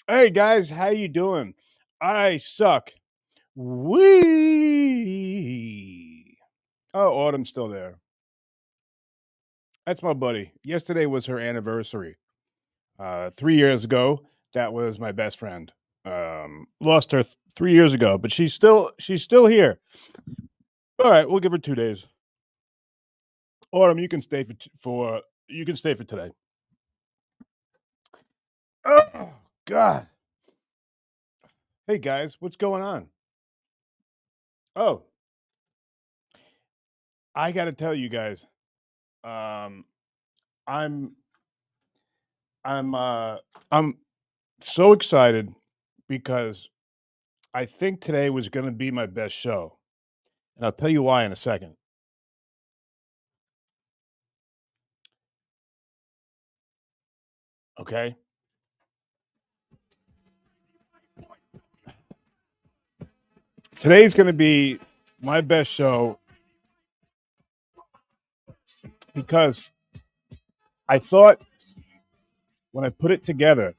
Hey guys, how you doing? I suck. Wee. Oh, Autumn's still there. That's my buddy. Yesterday was her anniversary. 3 years ago, that was my best friend. Lost her 3 years ago, but she's still here. All right, we'll give her 2 days. Autumn, you can stay for today. Oh God. Hey guys, what's going on? Oh, I got to tell you guys. Um, I'm I'm I'm so excited because I think today was going to be my best show. And I'll tell you why in a second. Okay? Today's going to be my best show because I thought when I put it together,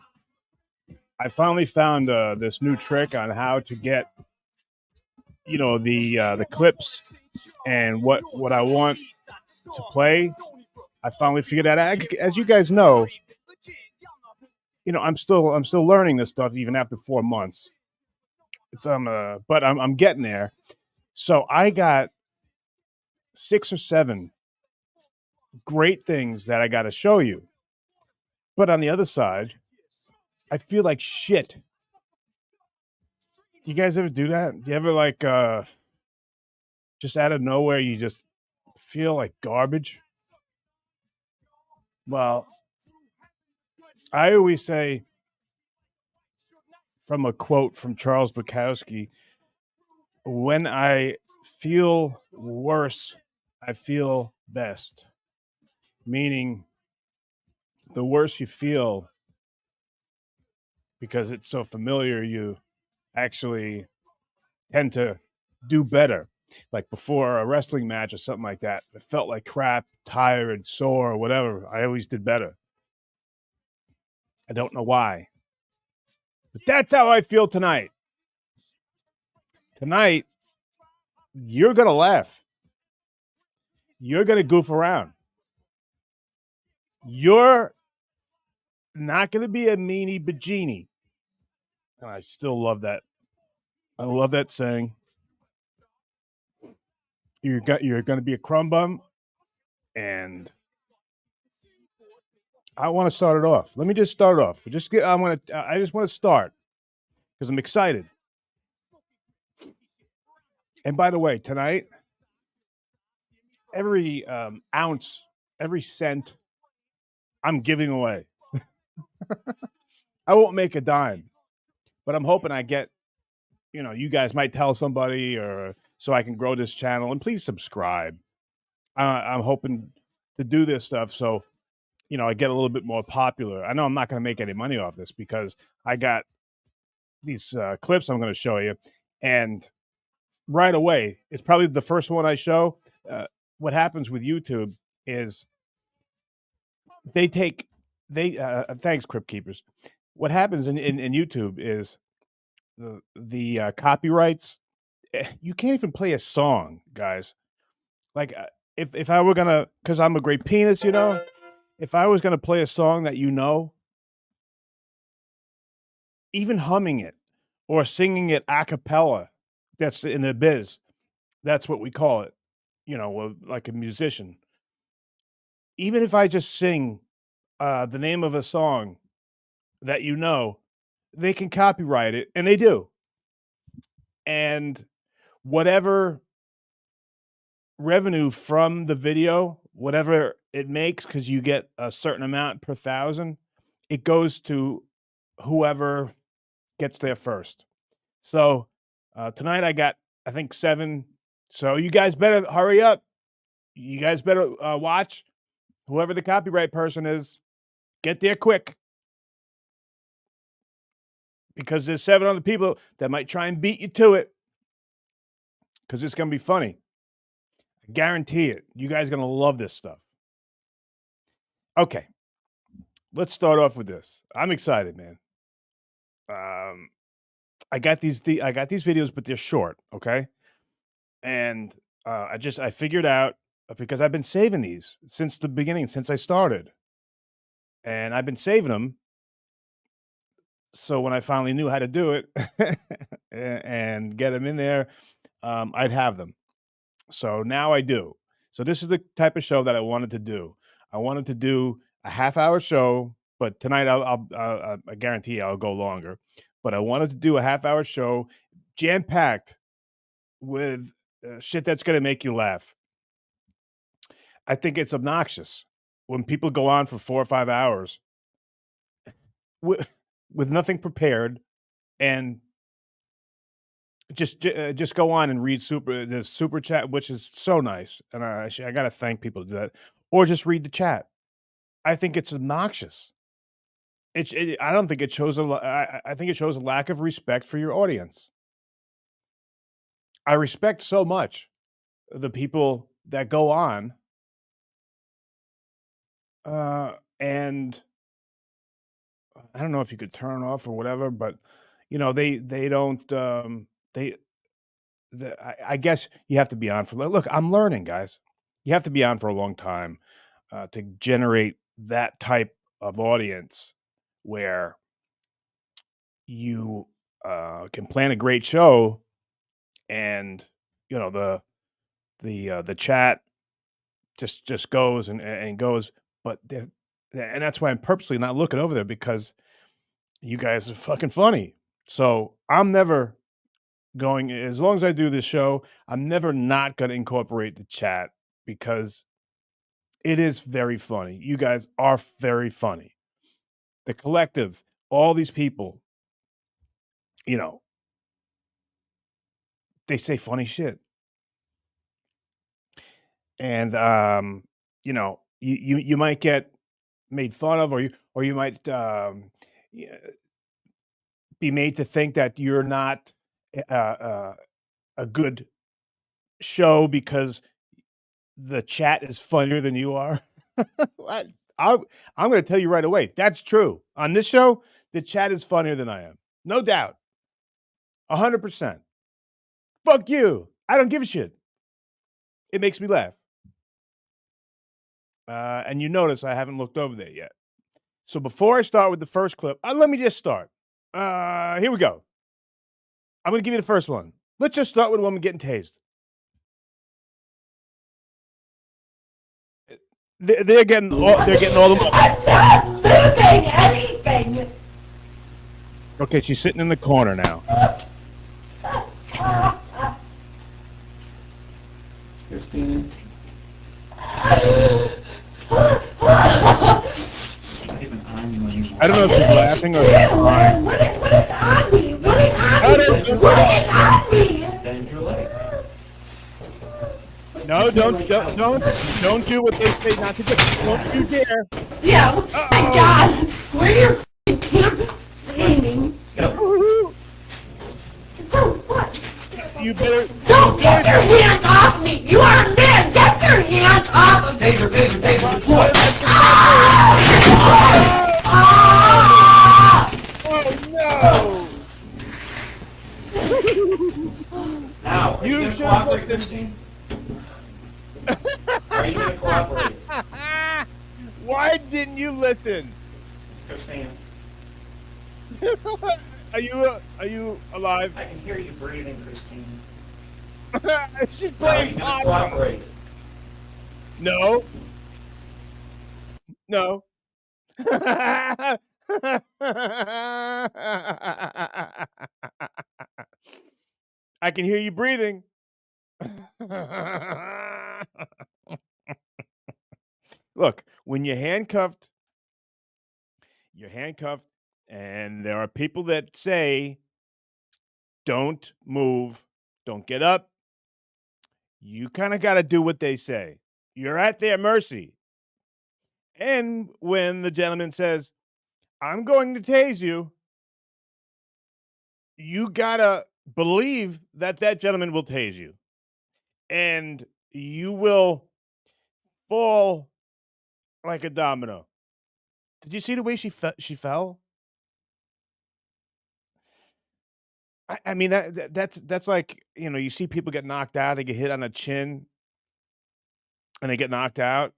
I finally found this new trick on how to get the clips and what I want to play. I finally figured out. As you guys know, I'm still learning this stuff even after 4 months. But I'm getting there. So I got 6 or 7 great things that I got to show you. But on the other side, I feel like shit. You guys ever do that? You ever just out of nowhere you just feel like garbage? Well, I always say from a quote from Charles Bukowski, when I feel worse, I feel best. Meaning the worse you feel because it's so familiar, you actually tend to do better. Like before a wrestling match or something like that, it felt like crap, tired, sore, or whatever. I always did better. I don't know why, but that's how I feel tonight. Tonight, you're going to laugh. You're going to goof around. You're not going to be a meanie bajini. And I still love that. I love that saying. You're going to be a crumb bum, and I want to start it off. Let me just start it off. I just want to start because I'm excited. And by the way, tonight, every ounce, every cent, I'm giving away. I won't make a dime, but I'm hoping I get. You guys might tell somebody, or so I can grow this channel. And please subscribe. I'm hoping to do this stuff so I get a little bit more popular. I know I'm not going to make any money off this because I got these clips I'm going to show you, and right away, it's probably the first one I show. What happens with YouTube is they take they thanks Crypt Keepers. What happens in YouTube is the copyrights. You can't even play a song, guys. Like if I were gonna, because I'm a great penis, if I was gonna play a song that even humming it or singing it a cappella, that's in the biz. That's what we call it. Like a musician. Even if I just sing the name of a song that they can copyright it, and they do. And whatever revenue from the video, whatever it makes, because you get a certain amount per 1,000, it goes to whoever gets there first. So tonight I got, I think, 7. So you guys better hurry up. You guys better watch. Whoever the copyright person is, get there quick. Because there's 7 other people that might try and beat you to it. Because it's going to be funny. I guarantee it. You guys are going to love this stuff. Okay. let's start off with this. I'm excited, man. Um, I got these videos, but they're short, okay? And I figured out because I've been saving these since the beginning, since I started, and I've been saving them. So when I finally knew how to do it and get them in there, I'd have them. So now I do. So this is the type of show that I wanted to do. I wanted to do a half-hour show, but tonight I guarantee I'll go longer. But I wanted to do a half-hour show, jam-packed with shit that's gonna make you laugh. I think it's obnoxious when people go on for 4 or 5 hours with with nothing prepared and just go on and read the super chat, which is so nice, and I got to thank people to do that, or just read the chat. I think it's obnoxious. I don't think it shows I think it shows a lack of respect for your audience. I respect so much the people that go on, and I don't know if you could turn off or whatever, but they don't they I guess you have to be on for look. I'm learning, guys. You have to be on for a long time to generate that type of audience where you can plan a great show and the chat just goes and goes. But and that's why I'm purposely not looking over there because you guys are fucking funny. So I'm never going as long as I do this show, I'm never not going to incorporate the chat because it is very funny. You guys are very funny. The collective, all these people, you know, they say funny shit. And you might get made fun of or you might y- be made to think that you're not a good show because the chat is funnier than you are. What? I, I'm going to tell you right away. That's true. On this show, the chat is funnier than I am. No doubt. 100%. Fuck you. I don't give a shit. It makes me laugh. And you notice I haven't looked over there yet. So before I start with the first clip, let me just start. Here we go. I'm going to give you the first one. Let's just start with a woman getting tased. They're getting all the money. I'm not moving anything. Okay, she's sitting in the corner now. Christine. I don't know if she's laughing or she's crying. What is on me? What is on me? What is on me? Bend your leg. No, don't do what they say not to do. Don't you dare. Yeah, oh my God. Where your campus cleaning? Woo-hoo. What? You better. Don't get your hands off me! You are a man! Get your hands off of me! Taser, taser, taser, deploy. Oh no! Now, are you going to should cooperate, listen. Christine? Are you going to cooperate? Why didn't you listen? Christine, Are you alive? I can hear you breathing, Christine. She's Now, are you playing going to possum. cooperate? No. No. I can hear you breathing. Look, when you're handcuffed, and there are people that say, don't move, don't get up. You kind of got to do what they say. You're at their mercy. And when the gentleman says, I'm going to tase you, you got to believe that that gentleman will tase you. And you will fall like a domino Did you see the way she fell? I mean that's like, you see people get knocked out, they get hit on the chin and they get knocked out.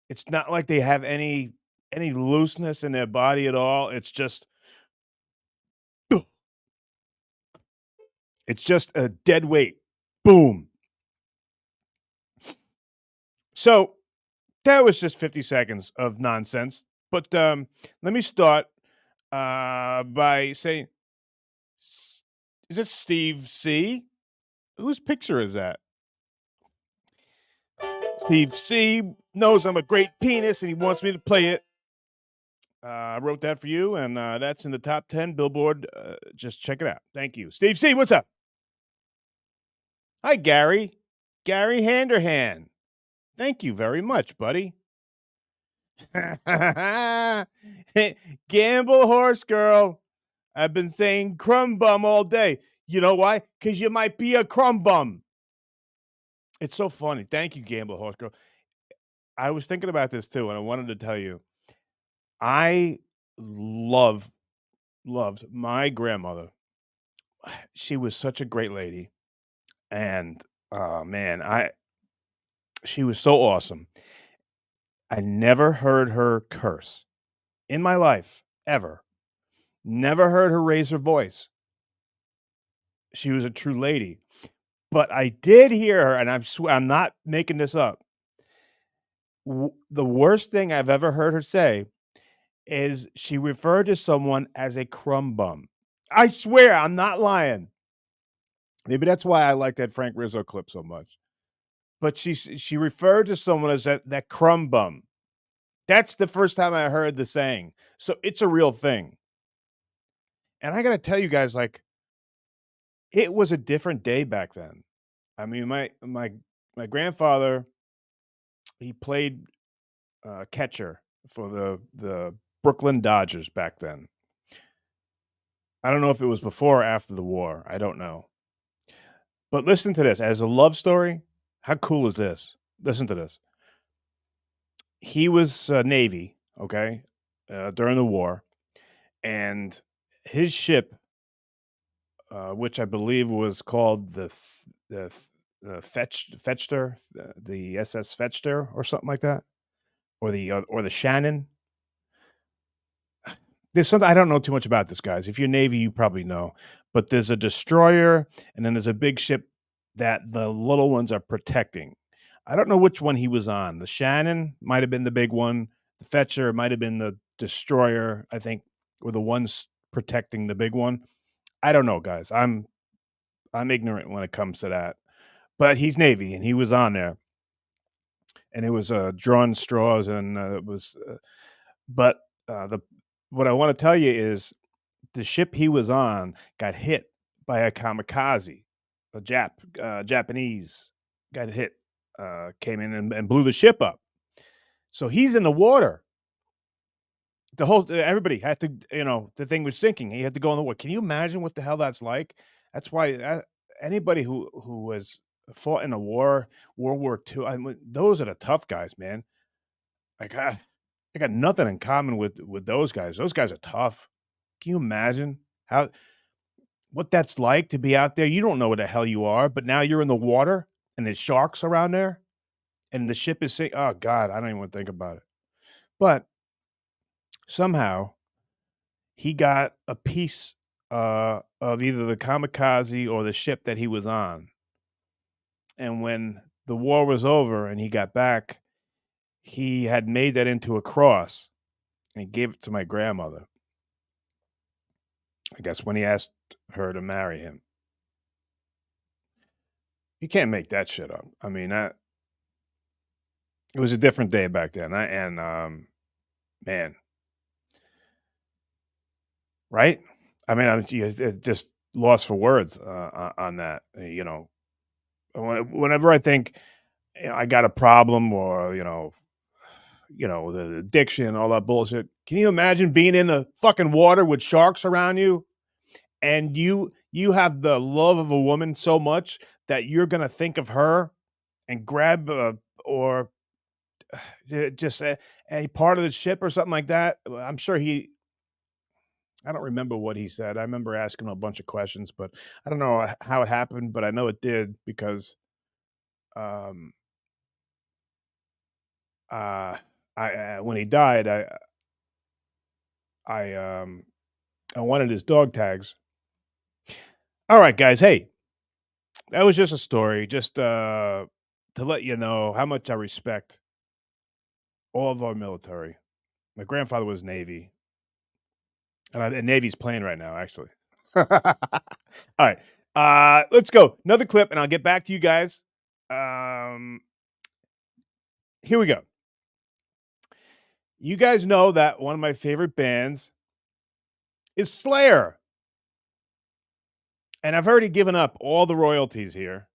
It's not like they have any looseness in their body at all. It's just a dead weight. Boom. So that was just 50 seconds of nonsense. But let me start by saying, is it Steve C? Whose picture is that? Steve C knows I'm a great penis and he wants me to play it. I wrote that for you, and that's in the top 10 Billboard. Just check it out. Thank you. Steve C, what's up? Hi, Gary. Gary Handerhan. Thank you very much, buddy. Gamble horse girl. I've been saying crumb bum all day. You know why? Because you might be a crumb bum. It's so funny. Thank you, Gamble horse girl. I was thinking about this too, and I wanted to tell you. I loved my grandmother. She was such a great lady, and man, she was so awesome. I never heard her curse in my life ever. Never heard her raise her voice. She was a true lady. But I did hear her, and I'm not making this up. The worst thing I've ever heard her say is she referred to someone as a crumb bum. I swear, I'm not lying. Maybe that's why I like that Frank Rizzo clip so much. But she referred to someone as that crumb bum. That's the first time I heard the saying. So it's a real thing. And I got to tell you guys, like, it was a different day back then. I mean, my grandfather, he played catcher for the Brooklyn Dodgers back then. I don't know if it was before or after the war. I don't know. But listen to this. As a love story, how cool is this? Listen to this. He was Navy, okay, during the war, and his ship, which I believe was called the Fetchter, the SS Fetchter, or something like that, or the Shannon. There's something I don't know too much about this, guys. If you're Navy, you probably know. But there's a destroyer, and then there's a big ship that the little ones are protecting. I don't know which one he was on. The Shannon might have been the big one. The Fetcher might have been the destroyer, I think, were the ones protecting the big one. I don't know, guys. I'm ignorant when it comes to that. But he's Navy, and he was on there, and it was drawn straws, and it was. But the what I want to tell you is the ship he was on got hit by a kamikaze, a Japanese got hit, came in and blew the ship up. So he's in the water. Everybody had to, the thing was sinking. He had to go in the water. Can you imagine what the hell that's like? That's why anybody who was fought in a war, World War II, I mean, those are the tough guys, man. Like I got nothing in common with those guys. Those guys are tough. Can you imagine what that's like to be out there? You don't know where the hell you are, but now you're in the water and there's sharks around there and the ship is sinking. Oh God, I don't even want to think about it. But somehow he got a piece of either the kamikaze or the ship that he was on. And when the war was over and he got back, he had made that into a cross and he gave it to my grandmother. I guess when he asked her to marry him. You can't make that shit up. I mean, it was a different day back then. Man, right? I mean, I'm just lost for words on that. Whenever I think I got a problem or the addiction, all that bullshit. Can you imagine being in the fucking water with sharks around you, and you have the love of a woman so much that you're gonna think of her and grab or just a part of the ship or something like that. I'm sure he. I don't remember what he said. I remember asking him a bunch of questions, but I don't know how it happened. But I know it did because um, uh, I when he died, I I wanted his dog tags. All right, guys. Hey, that was just a story, just to let you know how much I respect all of our military. My grandfather was Navy, and Navy's playing right now, actually. All right, let's go another clip, and I'll get back to you guys. Um, Here we go. You guys know that one of my favorite bands is Slayer, and I've already given up all the royalties here.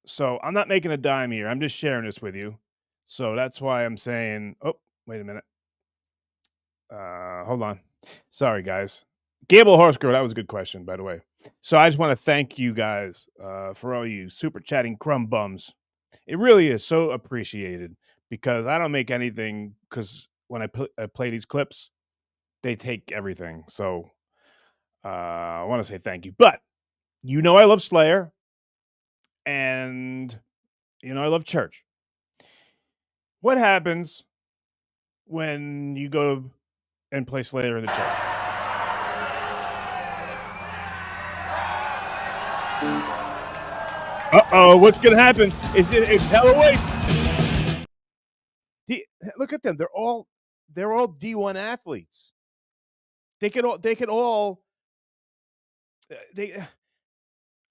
So I'm not making a dime here. I'm just sharing this with you. So that's why I'm saying, oh, wait a minute. Hold on. Sorry, guys. Gable Horse Girl, that was a good question, by the way. So I just want to thank you guys for all you super chatting crumb bums. It really is so appreciated because I don't make anything because when I play these clips, they take everything. So I want to say thank you. But you know I love Slayer and you know I love church. What happens when you go and play Slayer in the church? Uh-oh, what's gonna happen? It's hell away. Look at them. They're all D1 athletes. They could all they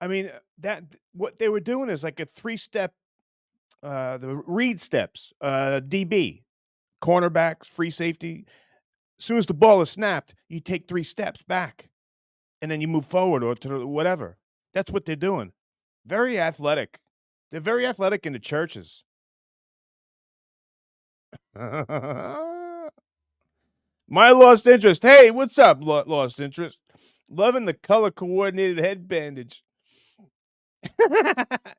I mean that what they were doing is like a 3-step the read steps, DB, cornerbacks, free safety. As soon as the ball is snapped, you take 3 steps back and then you move forward or to whatever. That's what they're doing. Very athletic. They're very athletic in the churches. My lost interest. Hey, what's up, lost interest? Loving the color coordinated head bandage.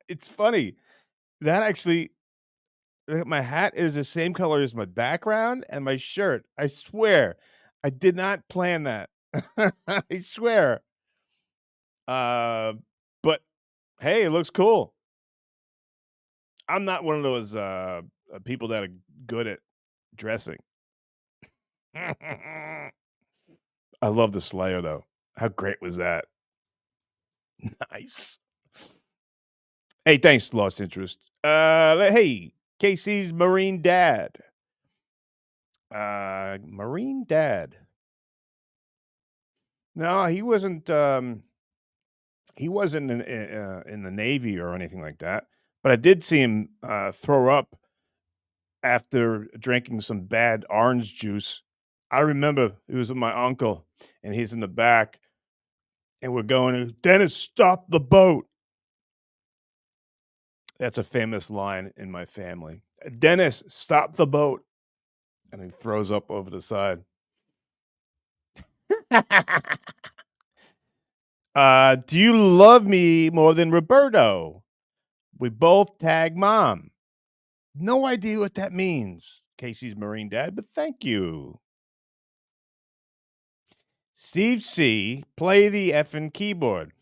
It's funny. That actually, my hat is the same color as my background and my shirt. I swear. I did not plan that. I swear. But hey, it looks cool. I'm not one of those people that are good at dressing. I love the Slayer though. How great was that? Nice. Hey, thanks, Lost Interest. Hey, Casey's Marine Dad. Marine Dad. No, he wasn't. He wasn't in the Navy or anything like that. But I did see him throw up after drinking some bad orange juice. I remember it was with my uncle, and he's in the back, and we're going, Dennis, stop the boat. That's a famous line in my family. Dennis, stop the boat. And he throws up over the side. Do you love me more than Roberto? We both tag mom. No idea what that means, Casey's Marine Dad, but thank you. Steve C, play the effing keyboard.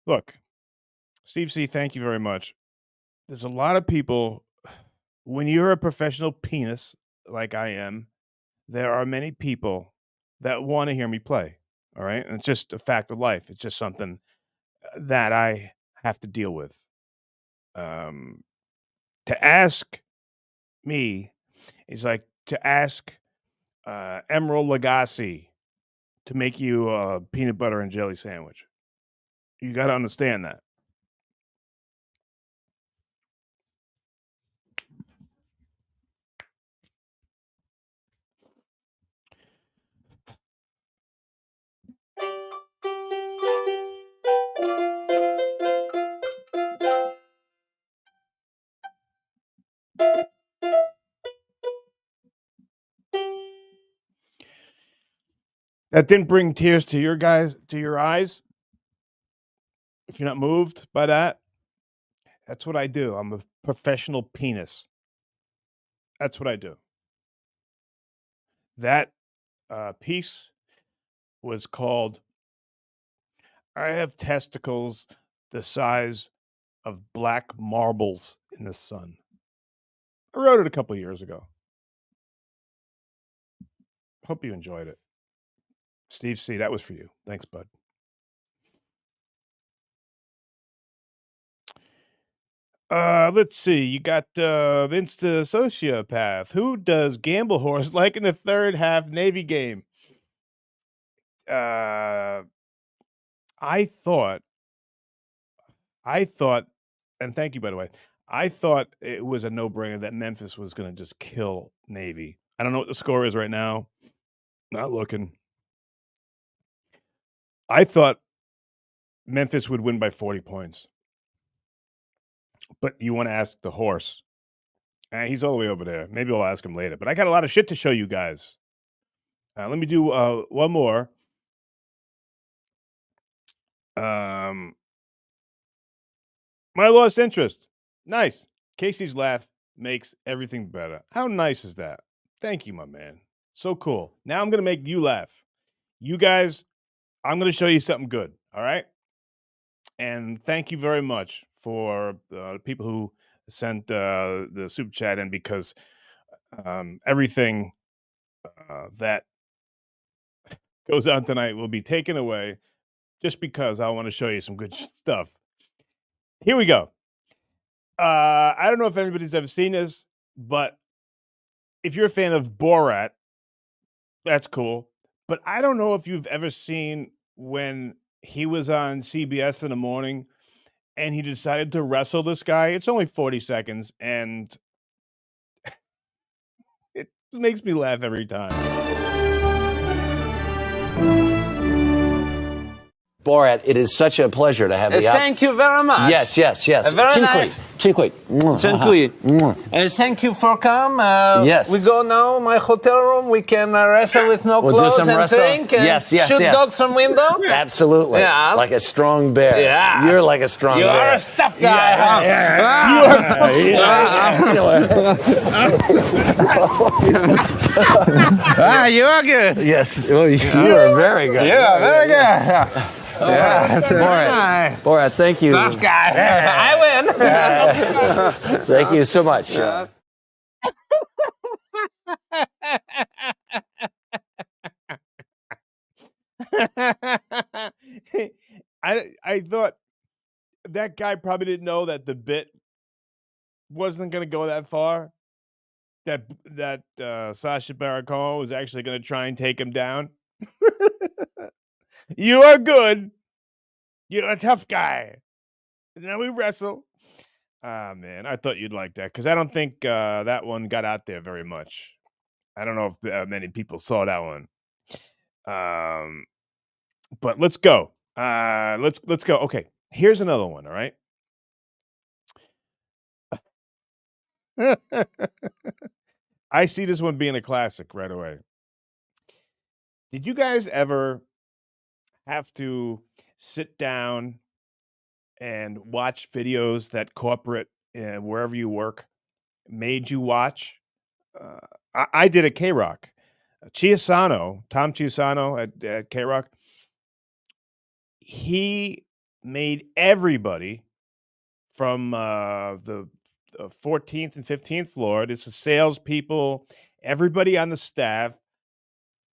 Look, Steve C, thank you very much. There's a lot of people, when you're a professional penis like I am, there are many people that want to hear me play. All right. And it's just a fact of life. It's just something that I have to deal with. To ask me is like to ask Emerald Lagasse to make you a peanut butter and jelly sandwich. You got to understand that. That didn't bring tears to your eyes. If you're not moved by that, that's what I do. I'm a professional penis. That's what I do. That piece was called "I Have Testicles the Size of Black Marbles in the Sun." I wrote it a couple years ago. Hope you enjoyed it. Steve C., that was for you. Thanks, bud. Let's see. You got Vince the Sociopath. Who does Gamble Horse like in the third half Navy game? I thought, and thank you, by the way. I thought it was a no-brainer that Memphis was going to just kill Navy. I don't know what the score is right now. Not looking. I thought Memphis would win by 40 points. But you want to ask the horse. He's all the way over there. Maybe I'll ask him later. But I got a lot of shit to show you guys. Let me do one more. My lost interest. Nice. Casey's laugh makes everything better. How nice is that? Thank you, my man. So cool. Now I'm going to make you laugh. You guys, I'm going to show you something good. All right? And thank you very much for people who sent the super chat in, because everything that goes on tonight will be taken away just because I want to show you some good stuff. Here we go. I don't know if anybody's ever seen this, but if you're a fan of Borat, that's cool. But I don't know if you've ever seen when he was on CBS in the morning and he decided to wrestle this guy. It's only 40 seconds, and it makes me laugh every time. Borat, it is such a pleasure to have you. Thank you very much. Yes. Very nice. Dziękuję. Thank you for coming. Yes. We go now, my hotel room. We can wrestle with no We'll do clothes some and wrestle. drink and Yes. shoot dogs from window. Absolutely. Yes. Like a strong bear. Yes. You're like a strong You bear. are a tough guy. You are good. Yes. Well, you are very good. You are very good. Borat, thank you. Tough guy. I win. Thank you so much. I thought that guy probably didn't know that the bit wasn't going to go that far. That Sacha Baron Cohen was actually going to try and take him down. You are good. You're a tough guy. And then we wrestle. Ah, man, I thought you'd like that, because I don't think that one got out there very much. I don't know if many people saw that one. But let's go. Let's go. Okay, here's another one. All right. I see this one being a classic right away. Did you guys ever have to sit down and watch videos that corporate, wherever you work, made you watch? I did at K-Rock. Tom Chiusano at K-Rock, he made everybody from the 14th and 15th floor, this is salespeople, everybody on the staff,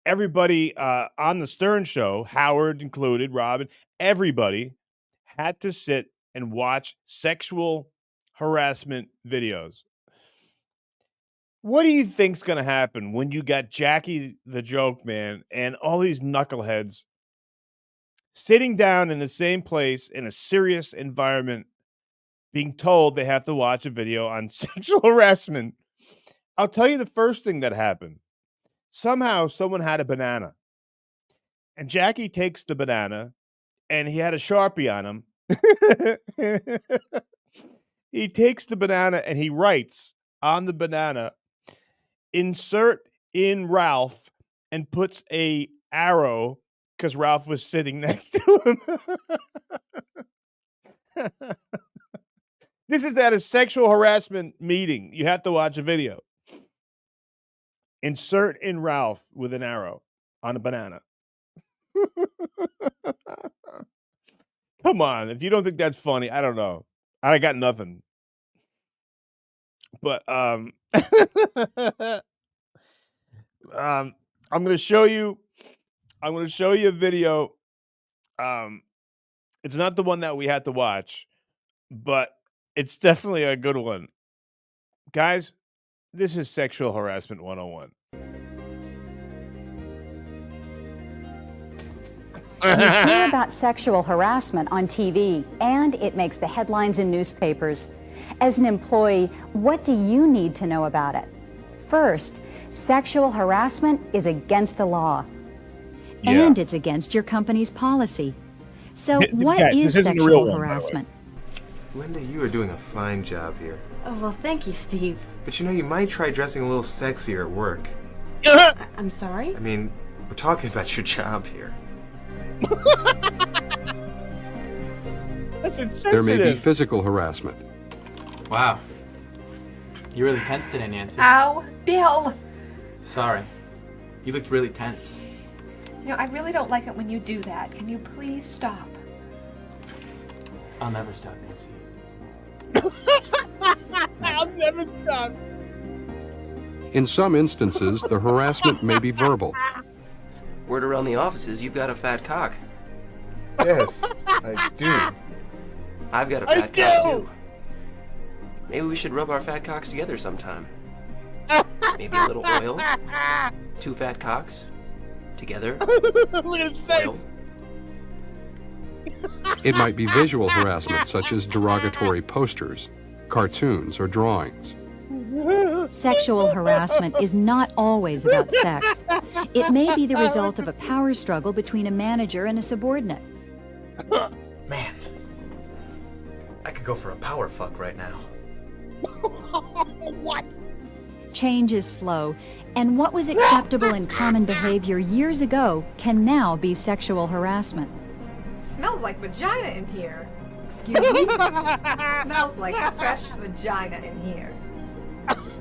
everybody on the Stern Show, Howard included, Robin, everybody had to sit and watch sexual harassment videos. What do you think's going to happen when you got Jackie the Joke Man and all these knuckleheads sitting down in the same place in a serious environment, being told they have to watch a video on sexual harassment? I'll tell you the first thing that happened. Somehow someone had a banana, and Jackie takes the banana, and he had a Sharpie on him. He takes the banana and he writes on the banana, "Insert in Ralph," and puts a arrow because Ralph was sitting next to him. This is at a sexual harassment meeting. You have to watch a video. Insert in Ralph with an arrow on a banana. Come on. If you don't think that's funny, I don't know. I got nothing. But I'm gonna show you a video. It's not the one that we had to watch, but it's definitely a good one. Guys, this is sexual harassment 101. You hear about sexual harassment on TV, and it makes the headlines in newspapers. As an employee, what do you need to know about it? First, sexual harassment is against the law, and it's against your company's policy. So what is sexual harassment? Linda, you are doing a fine job here. Oh, well, thank you, Steve. But you know, you might try dressing a little sexier at work. I'm sorry? I mean, we're talking about your job here. That's insensitive. There may be physical harassment. Wow. You really tense today, Nancy. Ow, Bill. Sorry. You looked really tense. You know, I really don't like it when you do that. Can you please stop? I'll never stop, Nancy. I'll never stop. In some instances, the harassment may be verbal. Word around the office is you've got a fat cock. Yes, I do. I've got a fat cock too. Maybe we should rub our fat cocks together sometime. Maybe a little oil. 2 fat cocks together. Look at his face. It might be visual harassment, such as derogatory posters, cartoons, or drawings. Sexual harassment is not always about sex. It may be the result of a power struggle between a manager and a subordinate. Man, I could go for a power fuck right now. What? Change is slow, and what was acceptable in common behavior years ago can now be sexual harassment. Smells like vagina in here. Excuse me? Smells like fresh vagina in here.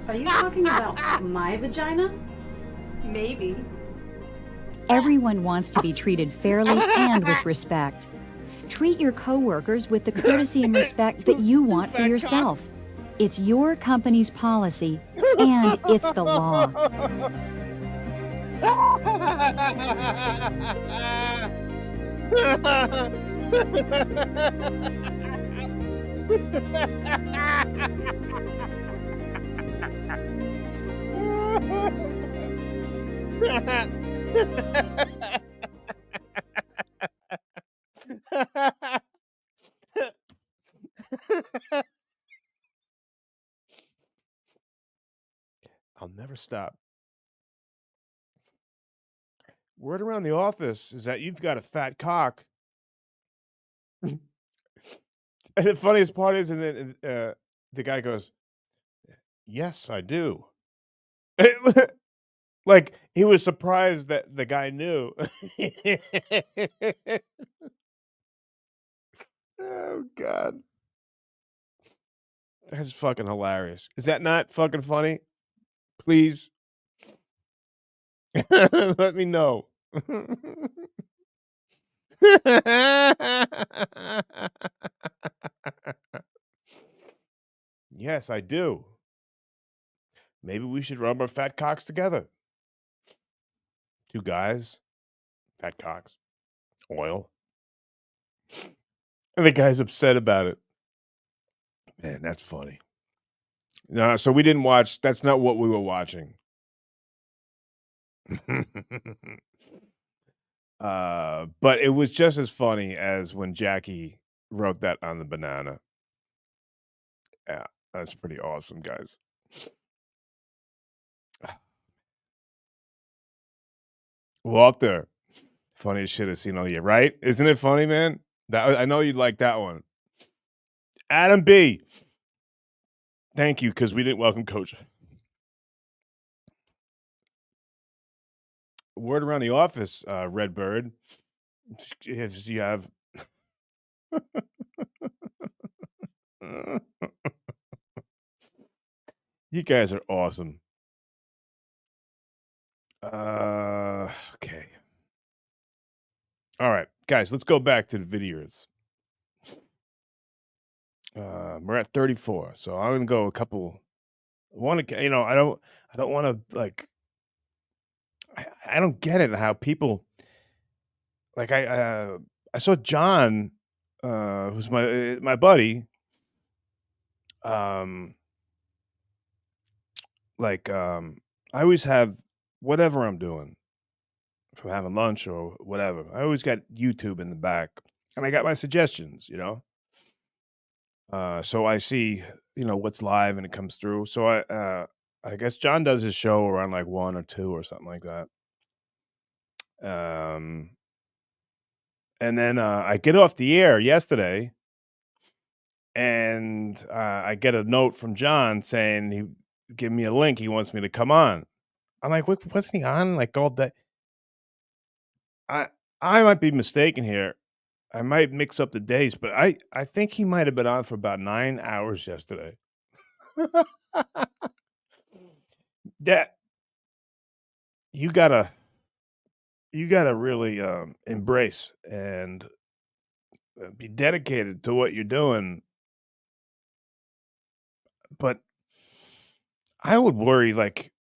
Are you talking about my vagina? Maybe. Everyone wants to be treated fairly and with respect. Treat your coworkers with the courtesy and respect that you want for yourself. It's your company's policy, and it's the law. I'll never stop. Word around the office is that you've got a fat cock. And the funniest part is, and then the guy goes, "Yes, I do." Like he was surprised that the guy knew. Oh God, that's fucking hilarious. Is that not fucking funny? Please let me know. Yes, I do. Maybe we should rub our fat cocks together. 2 guys, fat cocks, oil. And the guy's upset about it. Man, that's funny. No, so we didn't watch. That's not what we were watching. But it was just as funny as when Jackie wrote that on the banana. Yeah, that's pretty awesome, guys. Walter, funniest shit I've seen all year, right? Isn't it funny, man? That I know you'd like that one. Adam B. Thank you, because we didn't welcome Coach. Word around the office, Redbird. Is you have. You guys are awesome. guys, let's go back to the videos. We're at 34, so I'm gonna go a couple. I don't want to like. I don't get it how people like. I saw John, who's my buddy. I always have whatever I'm doing, if I'm having lunch or whatever. I always got YouTube in the back, and I got my suggestions. So I see what's live and it comes through. So I guess John does his show around like 1 or 2 or something like that. And then I get off the air yesterday, and I get a note from John saying he give me a link. He wants me to come on. I'm like, wasn't he on like all day? I might be mistaken here. I might mix up the days, but I think he might have been on for about 9 hours yesterday. That you gotta really embrace and be dedicated to what you're doing. But I would worry,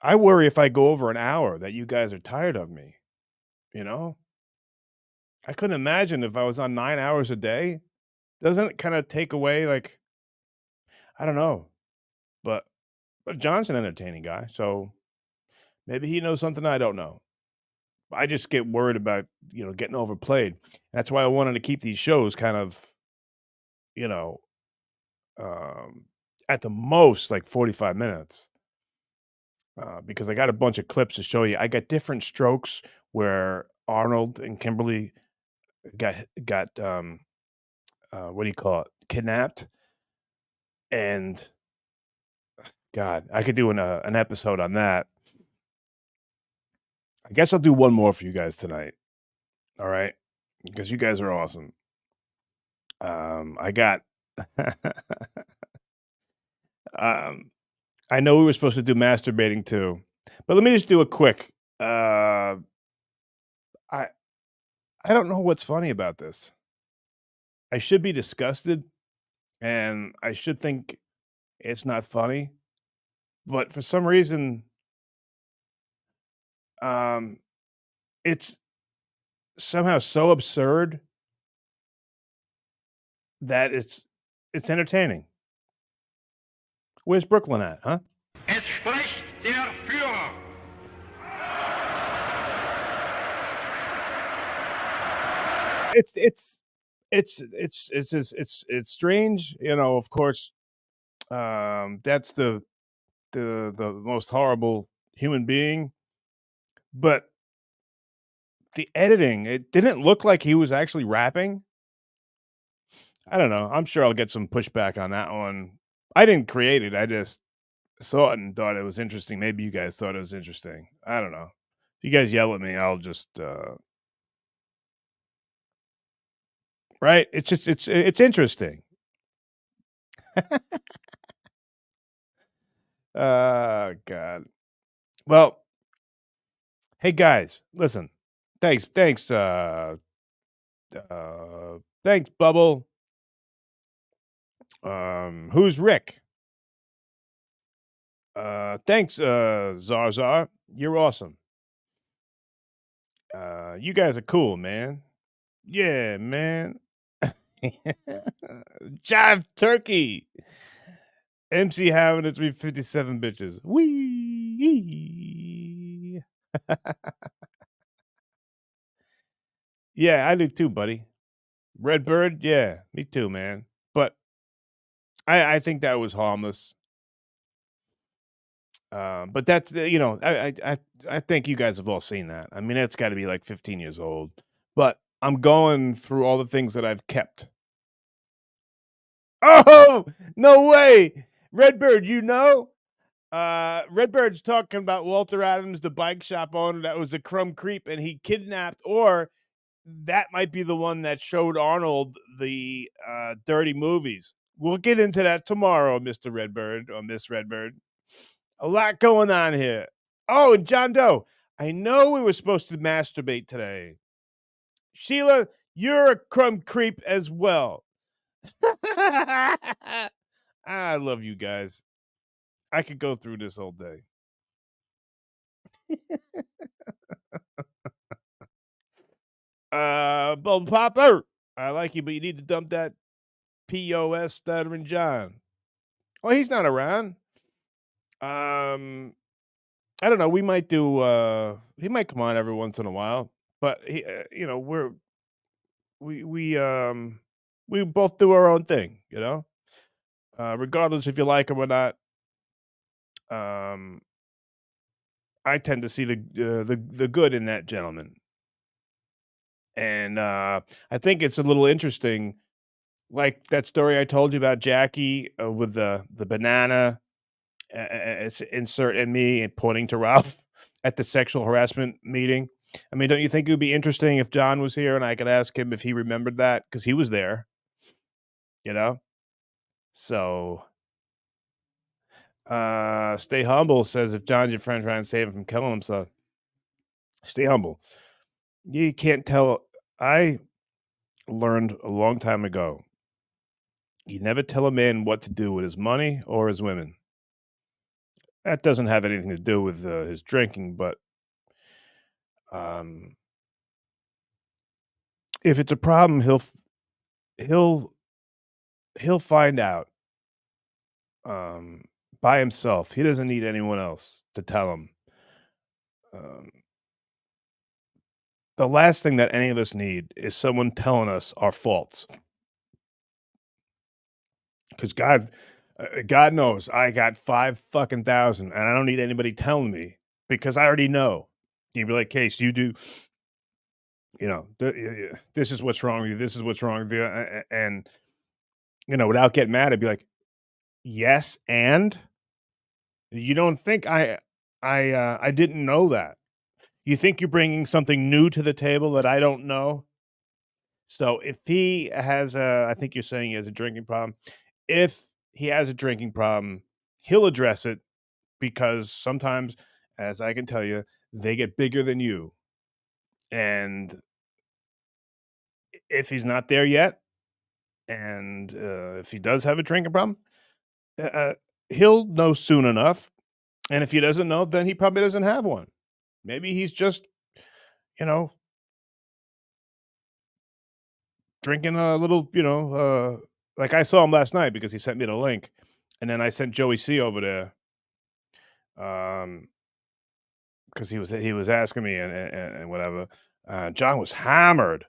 I worry if I go over an hour that you guys are tired of me. I couldn't imagine if I was on 9 hours a day. Doesn't it kind of take away, I don't know, but John's an entertaining guy, so maybe he knows something I don't know. I just get worried about getting overplayed. That's why I wanted to keep these shows kind of, you know, at the most like 45 minutes. Because I got a bunch of clips to show you. I got different strokes where Arnold and Kimberly got what do you call it? Kidnapped. And God, I could do an episode on that. I guess I'll do one more for you guys tonight. All right, because you guys are awesome. I got. I know we were supposed to do masturbating too, but let me just do a quick. I don't know what's funny about this. I should be disgusted, and I should think it's not funny, but for some reason, it's somehow so absurd that it's entertaining. Where's Brooklyn at, huh? Es spricht der Führer. It's strange, of course. That's the most horrible human being, but the editing, it didn't look like he was actually rapping. I don't know. I'm sure I'll get some pushback on that one. I didn't create it. I just saw it and thought it was interesting. Maybe you guys thought it was interesting. I don't know. If you guys yell at me, I'll just right? It's just it's interesting. God. Well, hey guys, listen. Thanks, thanks, Bubble. Who's Rick? Thanks, Zarzar. You're awesome. You guys are cool, man. Yeah, man. Jive Turkey. MC having it 357 bitches. Wee. Yeah, I do too, buddy. Redbird, yeah, me too, man. But I think that was harmless. But that's I think you guys have all seen that. I mean, it's got to be like 15 years old. But I'm going through all the things that I've kept. Oh, no way. Redbird, Redbird's talking about Walter Adams, the bike shop owner that was a crumb creep, and he kidnapped, or that might be the one that showed Arnold the dirty movies. We'll get into that tomorrow, Mr. Redbird or Miss Redbird. A lot going on here. Oh, and John Doe, I know we were supposed to masturbate today. Sheila, You're a crumb creep as well. I love you guys. I could go through this all day. Bubble Popper, I like you, but you need to dump that POS stuttering John. Well, he's not around. I don't know. We might do. He might come on every once in a while, but he, we both do our own thing, regardless if you like him or not. I tend to see the good in that gentleman, and I think it's a little interesting, like that story I told you about Jackie with the banana. It's insert and me and pointing to Ralph at the sexual harassment meeting. I mean, don't you think it would be interesting if John was here and I could ask him if he remembered that because he was there, So, stay humble says if John's your friend, try and save him from killing himself. Stay humble. You can't tell. I learned a long time ago. You never tell a man what to do with his money or his women. That doesn't have anything to do with his drinking, but if it's a problem, he'll find out by himself. He doesn't need anyone else to tell him. The last thing that any of us need is someone telling us our faults. Because God knows I got 5,000 and I don't need anybody telling me because I already know. You'd be like, Case, you do, this is what's wrong with you. This is what's wrong with you. And, without getting mad, I'd be like, yes. And you don't think I didn't know that. You think you're bringing something new to the table that I don't know? So if he has I think you're saying he has a drinking problem. If he has a drinking problem, he'll address it because sometimes, as I can tell you, they get bigger than you. And if he's not there yet, and if he does have a drinking problem, he'll know soon enough. And if he doesn't know, then he probably doesn't have one. Maybe he's just, drinking a little, like I saw him last night because he sent me the link. And then I sent Joey C over there. Because he was asking me and whatever. John was hammered.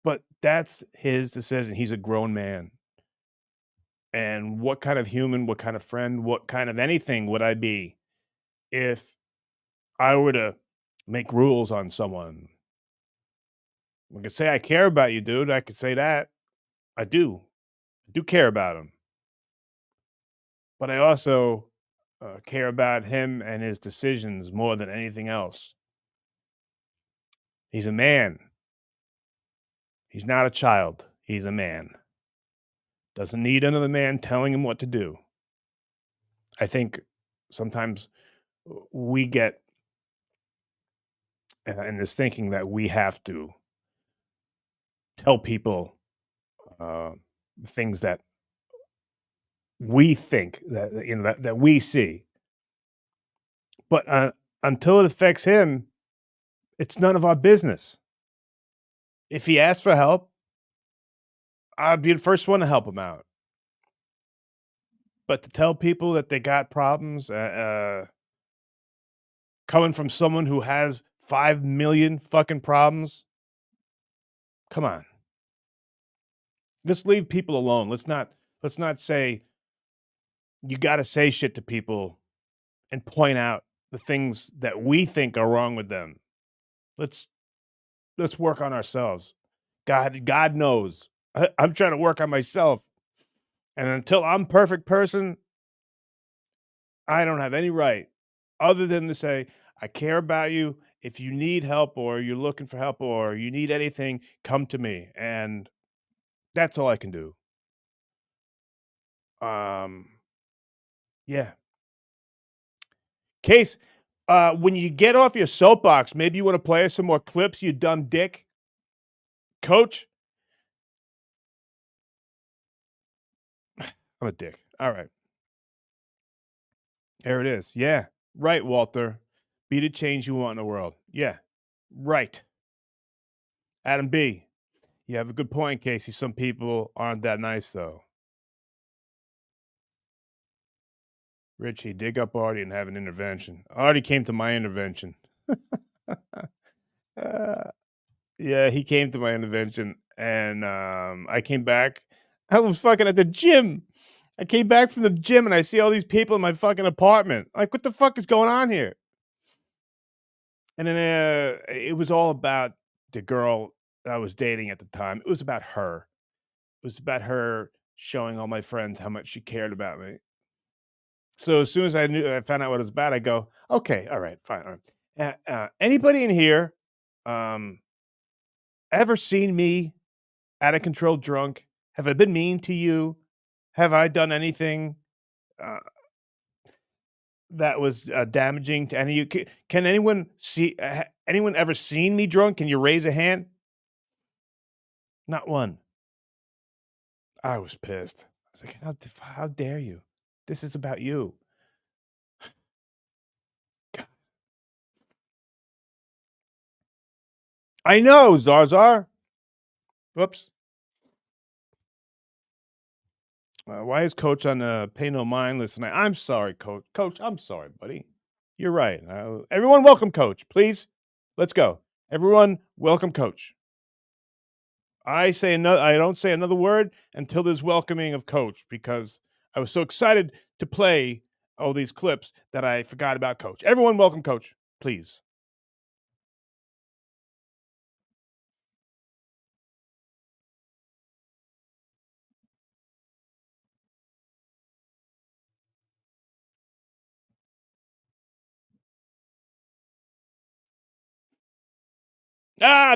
But that's his decision. He's a grown man. And what kind of human, what kind of friend, what kind of anything would I be if I were to make rules on someone? I could say I care about you, dude. I could say that. I do. I do care about him. But I also care about him and his decisions more than anything else. He's a man. He's not a child. He's a man. Doesn't need another man telling him what to do. I think sometimes we get in this thinking that we have to tell people things that we think that we see. But until it affects him, it's none of our business. If he asks for help, I'd be the first one to help him out. But to tell people that they got problems coming from someone who has 5 million fucking problems, come on. Let's leave people alone. Let's not say you got to say shit to people and point out the things that we think are wrong with them. Let's work on ourselves. God knows. I'm trying to work on myself. And until I'm a perfect person, I don't have any right other than to say, I care about you. If you need help or you're looking for help or you need anything, come to me. And that's all I can do. Yeah. Case, When you get off your soapbox, maybe you want to play us some more clips, you dumb dick. Coach? I'm a dick. All right. There it is. Yeah. Right, Walter. Be the change you want in the world. Yeah. Right. Adam B. You have a good point, Casey. Some people aren't that nice, though. Richie, dig up Artie and have an intervention. Artie came to my intervention. Yeah, he came to my intervention, and I came back. I was fucking at the gym. I came back from the gym, and I see all these people in my fucking apartment. Like, what the fuck is going on here? And then it was all about the girl I was dating at the time. It was about her. It was about her showing all my friends how much she cared about me. So as soon as I found out what it was about, I go, okay, all right, fine. All right. Anybody in here ever seen me out of control drunk? Have I been mean to you? Have I done anything that was damaging to any of you? Can anyone see? Anyone ever seen me drunk? Can you raise a hand? Not one. I was pissed. I was like, how dare you? This is about you. God. I know, Zarzar. Whoops. Why is Coach on Pay No Mind listening? I'm sorry, Coach. Coach, I'm sorry, buddy. You're right. Everyone, welcome Coach, please. Let's go. Everyone, welcome Coach. I don't say another word until there's welcoming of Coach, because I was so excited to play all these clips that I forgot about Coach. Everyone, welcome Coach, please.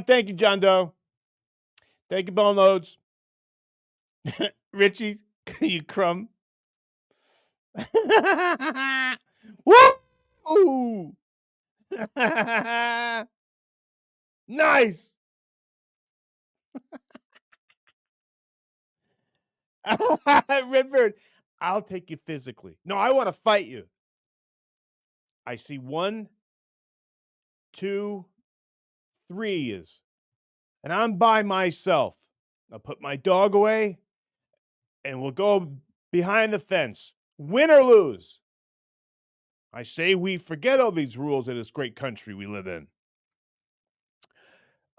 Thank you, John Doe. Thank you, Bone Loads. Richie, you crumb. Woo! Nice. Redbird, I'll take you physically. No, I want to fight you. I see 1, 2, 3 is, and I'm by myself. I'll put my dog away, and we'll go behind the fence. Win or lose. I say we forget all these rules in this great country we live in.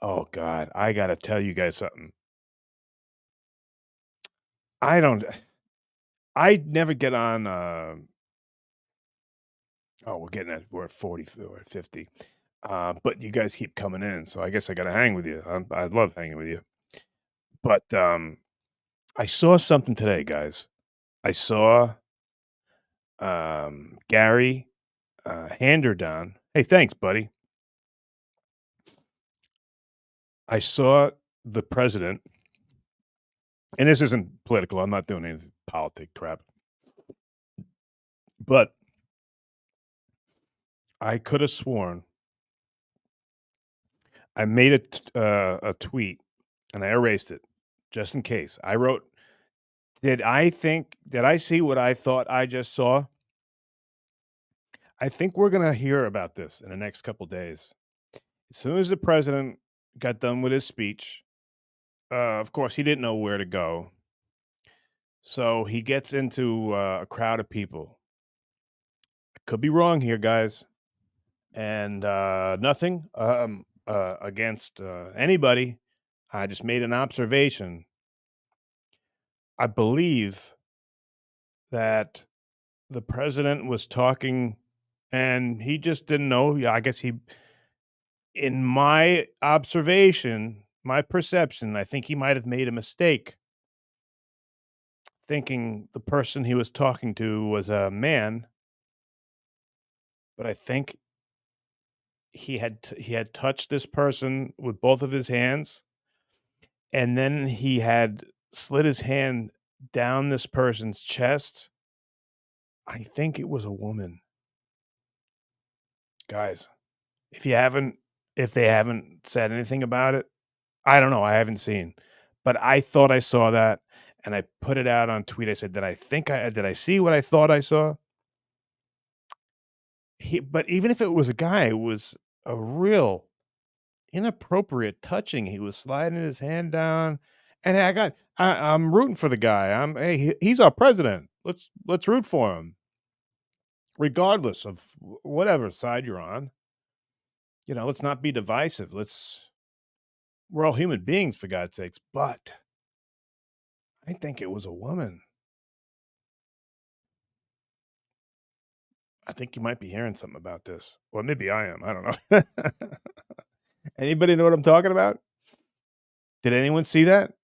Oh, God, I got to tell you guys something. I never get on. We're at 40 or 50. But you guys keep coming in, so I guess I got to hang with you. I love hanging with you. But I saw something today, guys. I saw Gary Handerdown. Hey, thanks, buddy. I saw the president, and this isn't political. I'm not doing any politic crap. But I could have sworn I made a tweet, and I erased it just in case. I wrote, did I see what I thought I just saw? I think we're going to hear about this in the next couple days. As soon as the president got done with his speech, of course, he didn't know where to go. So he gets into a crowd of people. I could be wrong here, guys. And nothing against anybody. I just made an observation. I believe that the president was talking and he just didn't know. Yeah, I guess in my observation, my perception, I think he might have made a mistake thinking the person he was talking to was a man. But I think he had touched this person with both of his hands, and then he had slid his hand down this person's chest. I think it was a woman. Guys, if they haven't said anything about it, I don't know. I haven't seen, but I thought I saw that, and I put it out on tweet. I said, did I see what I thought I saw? But even if it was a guy, it was a real inappropriate touching. He was sliding his hand down, and I'm rooting for the guy. He's our president. Let's root for him, regardless of whatever side you're on. Let's not be divisive. We're all human beings, for God's sakes. But I think it was a woman. I think you might be hearing something about this. Well, maybe I am. I don't know. Anybody know what I'm talking about? Did anyone see that?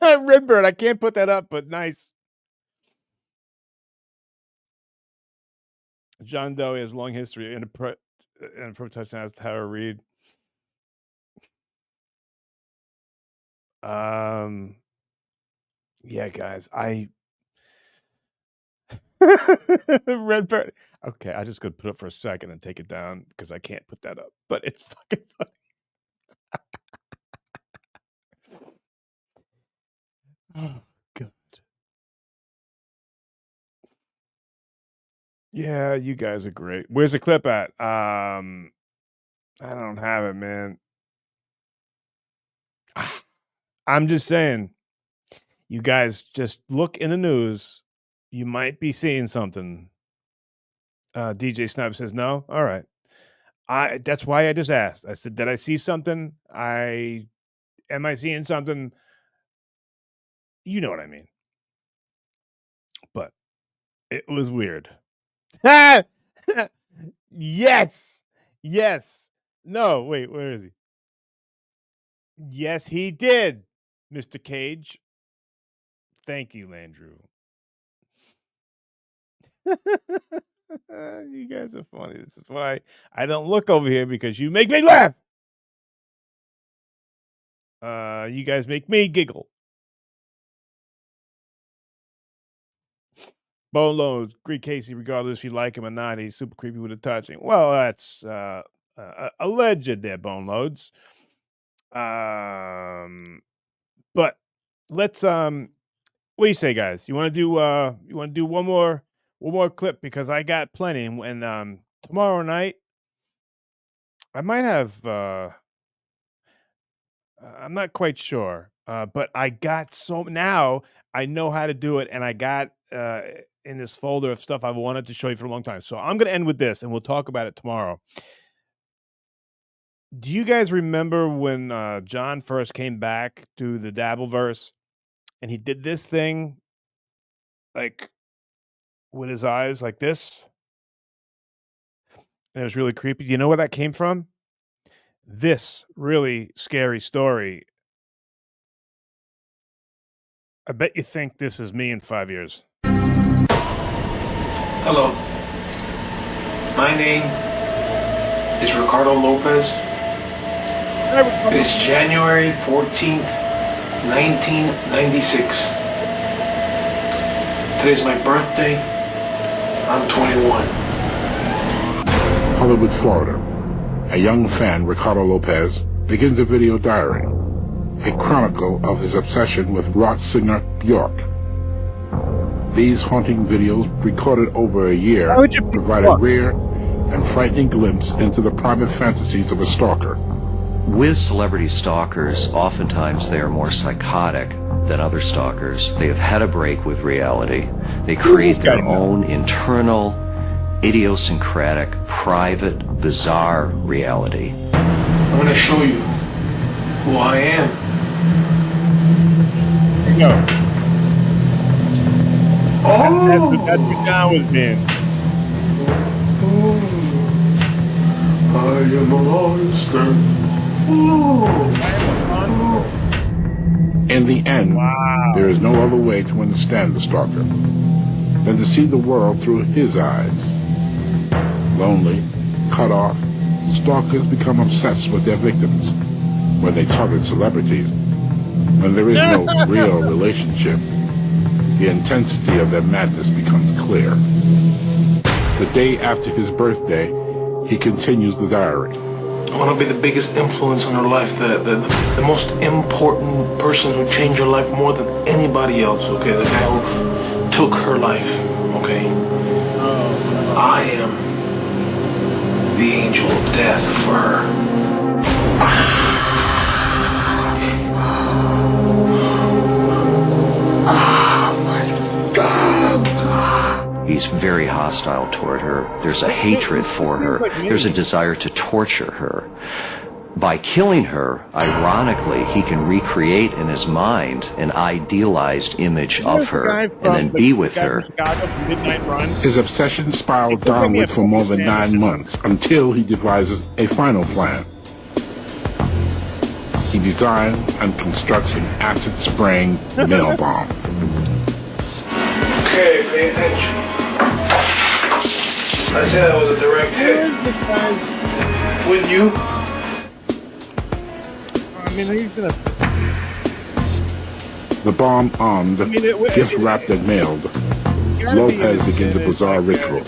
Redbird, I can't put that up, but nice. John Doe has long history in a pro touchdown as Tara Reid. Yeah, guys, Redbird. Okay, I just could put it for a second and take it down because I can't put that up. But it's fucking funny. Oh, God. Yeah, you guys are great. Where's the clip at? I don't have it, man. I'm just saying, you guys just look in the news. You might be seeing something. DJ Sniper says no. All right. That's why I just asked. I said, did I see something? Am I seeing something? You know what I mean. But it was weird. Yes. No, wait, where is he? Yes, he did, Mr. Cage. Thank you, Landrew. You guys are funny. This is why I don't look over here, because you make me laugh. You guys make me giggle. Bone Loads, Greek Casey, regardless if you like him or not, he's super creepy with a touching. Well, that's alleged there, Bone Loads. But let's what do you say, guys? You want to do one more clip, because I got plenty, and tomorrow night I might have I'm not quite sure, but I got now I know how to do it, and I got in this folder of stuff I wanted to show you for a long time. So I'm going to end with this, and we'll talk about it tomorrow. Do you guys remember when John first came back to the Dabbleverse, and he did this thing, like with his eyes like this? And it was really creepy. Do you know where that came from? This really scary story. I bet you think this is me in 5 years. Hello. My name is Ricardo Lopez. It's January 14th, 1996. Today's my birthday. I'm 21. Hollywood, Florida. A young fan, Ricardo Lopez, begins a video diary, a chronicle of his obsession with rock singer Bjork. These haunting videos, recorded over a year, provide a rare and frightening glimpse into the private fantasies of a stalker. With celebrity stalkers, oftentimes they are more psychotic than other stalkers. They have had a break with reality. They create their own internal, idiosyncratic, private, bizarre reality. I'm going to show you who I am. No. Oh. That's what John was being. I am a monster. In the end, there is no other way to understand the stalker than to see the world through his eyes. Lonely, cut off, stalkers become obsessed with their victims. When they target celebrities, when there is no real relationship, the intensity of their madness becomes clear. The day after his birthday, he continues the diary. I want to be the biggest influence on her life, the most important person who changed her life more than anybody else, okay? The guy who took her life, okay? I am the angel of death for her. He's very hostile toward her. There's a hatred for her. There's a desire to torture her. By killing her, ironically, he can recreate in his mind an idealized image of her and then be with her. His obsession spiraled downward for more than 9 months until he devises a final plan. He designs and constructs an acid-spraying mail bomb. Okay, pay attention. I said that was a direct hit. With you? I mean, he's gonna. The bomb armed, gift wrapped and mailed, Lopez begins a bizarre ritual.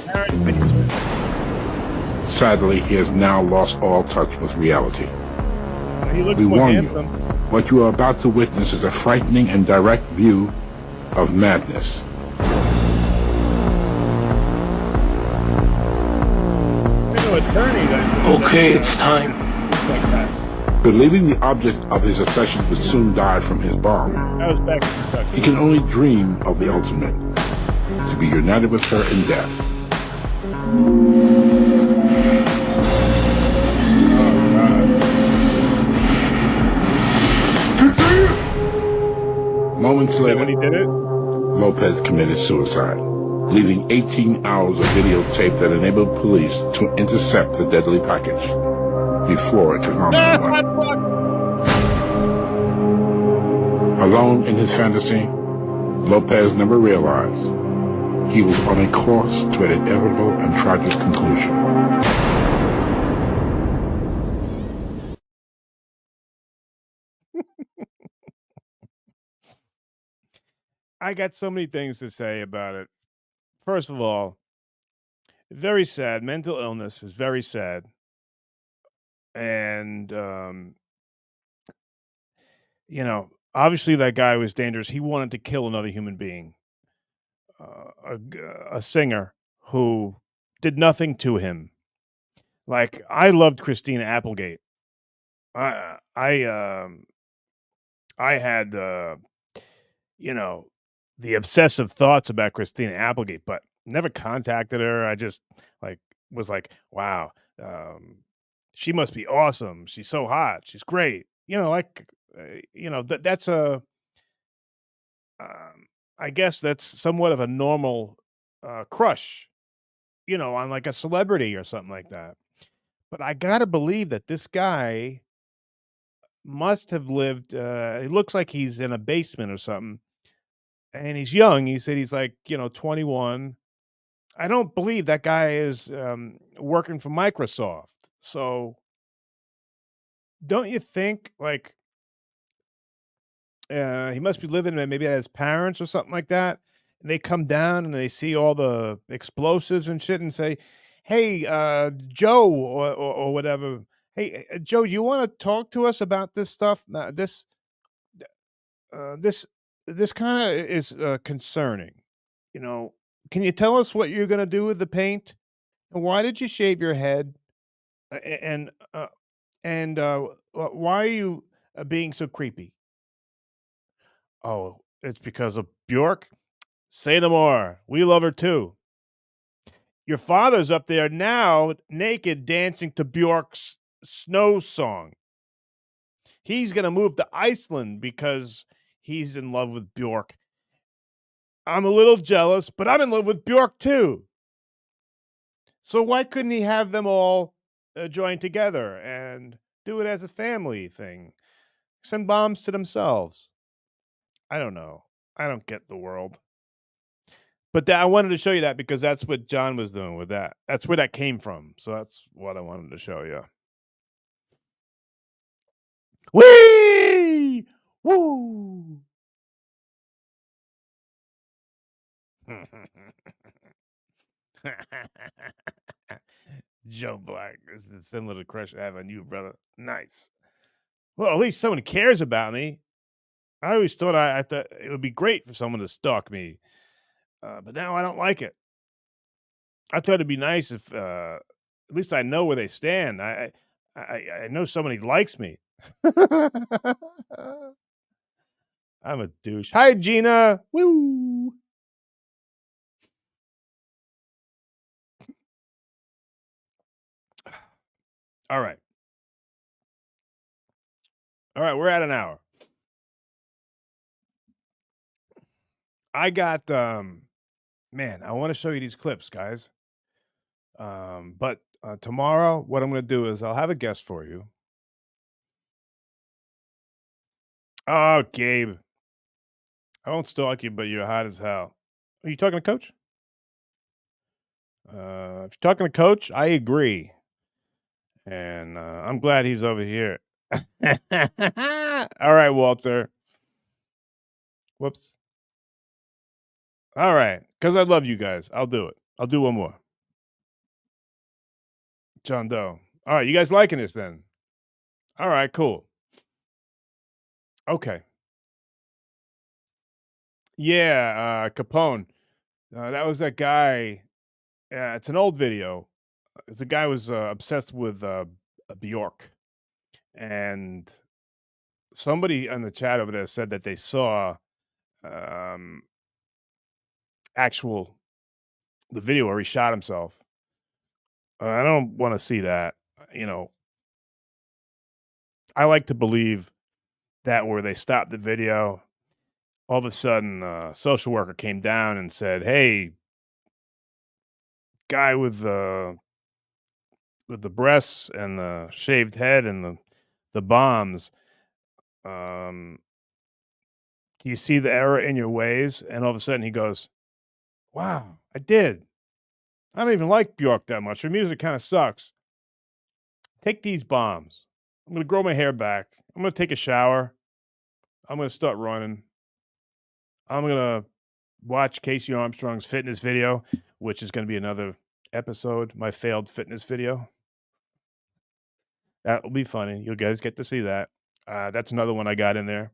Sadly, he has now lost all touch with reality. We warn you, what you are about to witness is a frightening and direct view of madness. Okay, it's time. Believing the object of his obsession would soon die from his bomb, he can only dream of the ultimate, to be united with her in death. Moments later, when he did it, Lopez committed suicide, leaving 18 hours of videotape that enabled police to intercept the deadly package before it could harm anyone. Alone in his fantasy, Lopez never realized he was on a course to an inevitable and tragic conclusion. I got so many things to say about it. First of all, very sad. Mental illness is very sad. And, you know, obviously that guy was dangerous. He wanted to kill another human being, a singer who did nothing to him. Like, I loved Christina Applegate. I had, you know, the obsessive thoughts about Christina Applegate, but never contacted her. I just was like, wow, she must be awesome. She's so hot. She's great. You know, that's a, I guess that's somewhat of a normal crush, you know, on like a celebrity or something like that. But I gotta believe that this guy must have lived. It looks like he's in a basement or something. And he's young. He said he's like, 21. I don't believe that guy is working for Microsoft. So don't you think like he must be living maybe at his parents or something like that? And they come down and they see all the explosives and shit and say, hey, Joe or whatever. Hey, Joe, you want to talk to us about this stuff? This kind of is concerning. You know, can you tell us what you're going to do with the paint? And why did you shave your head? And why are you being so creepy? Oh, it's because of Bjork? Say no more. We love her too. Your father's up there now, naked, dancing to Bjork's Snow Song. He's going to move to Iceland because he's in love with Bjork. I'm a little jealous, but I'm in love with Bjork too. So why couldn't he have them all join together and do it as a family thing? Send bombs to themselves. I don't know. I don't get the world. But I wanted to show you that because that's what John was doing with that. That's where that came from. So that's what I wanted to show you. Whee! Woo! Joe Black. This is similar to the crush I have on you, brother. Nice. Well, at least someone cares about me. I always thought I thought it would be great for someone to stalk me, but now I don't like it. I thought it'd be nice if at least I know where they stand. I know somebody likes me. I'm a douche. Hi, Gina. Woo. All right. All right, we're at an hour. I got man, I want to show you these clips, guys. But tomorrow, what I'm going to do is I'll have a guest for you. Oh, Gabe. I won't stalk you, but you're hot as hell. Are you talking to Coach? If you're talking to Coach, I agree. And I'm glad he's over here. All right, Walter. Whoops. All right. Because I love you guys. I'll do it. I'll do one more. John Doe. All right. You guys liking this then? All right. Cool. Okay. Yeah. Capone. That was that guy. Yeah. It's an old video. The guy was obsessed with Bjork. And somebody on the chat over there said that they saw the video where he shot himself. I don't want to see that. You know, I like to believe that where they stopped the video, all of a sudden a social worker came down and said, hey, guy with the breasts and the shaved head and the bombs, do you see the error in your ways? And all of a sudden he goes, wow, I did. I don't even like Bjork that much. Her music kind of sucks. Take these bombs. I'm going to grow my hair back. I'm going to take a shower. I'm going to start running. I'm going to watch Casey Armstrong's fitness video, which is going to be another episode, my failed fitness video. That will be funny. You guys get to see that. That's another one I got in there.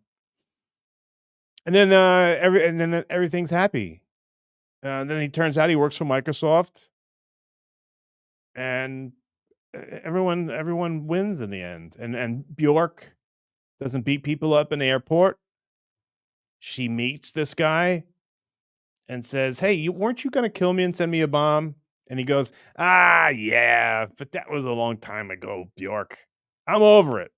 And then everything's happy. Then he turns out he works for Microsoft, and everyone wins in the end. And Bjork doesn't beat people up in the airport. She meets this guy and says, "Hey, weren't you going to kill me and send me a bomb?" And he goes, "Ah, yeah, but that was a long time ago, Bjork. I'm over it."